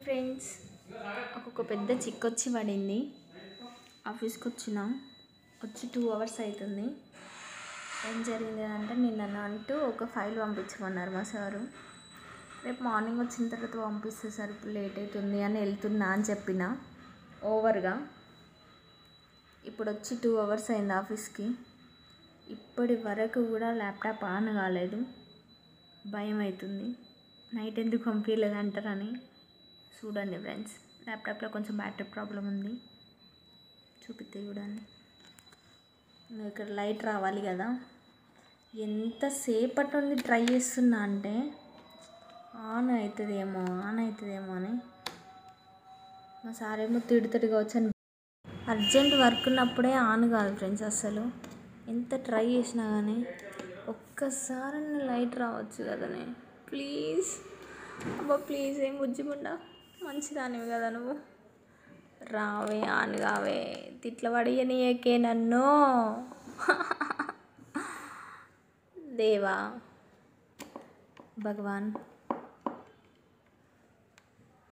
Friends, ఒక పెద్ద చిక్కొచ్చి పడింది. ఆఫీస్కి వచ్చి 2 అవర్స్ అవుతుంది. ఏం జరిగింది అంటే నిన్న అంటూ ఒక ఫైల్ పంపించమన్నారు మా సారు. రేపు మార్నింగ్ వచ్చిన తర్వాత పంపిస్తే సార్, ఇప్పుడు లేట్ అవుతుంది అని వెళ్తున్నా అని చెప్పిన ఓవర్గా. ఇప్పుడు వచ్చి 2 అవర్స్ అయింది ఆఫీస్కి. ఇప్పటి వరకు కూడా ల్యాప్టాప్ ఆన్ కాలేదు. భయం అవుతుంది, నైట్ ఎందుకు పంపించలేదు అంటారని. చూడండి ఫ్రెండ్స్, ల్యాప్టాప్లో కొంచెం బ్యాటరీ ప్రాబ్లం ఉంది. చూపిస్తే చూడండి. ఇక్కడ లైట్ రావాలి కదా. ఎంతసేపటి నుండి ట్రై చేస్తున్నా అంటే ఆన్ అవుతుందేమో అని. మా సారేమో తిడుతుంది కావచ్చు అని. అర్జెంట్ వర్క్ ఉన్నప్పుడే ఆన్ కాదు ఫ్రెండ్స్. అసలు ఎంత ట్రై చేసినా కానీ ఒక్కసారి లైట్ రావచ్చు కదనే. ప్లీజ్ అబ్బా, ప్లీజ్. ఏం బుజ్జిముండా, మంచిదానివి కదా నువ్వు. రావే, ఆన్ కావే. తిట్ల పడియనియకే నన్ను. దేవా భగవాన్.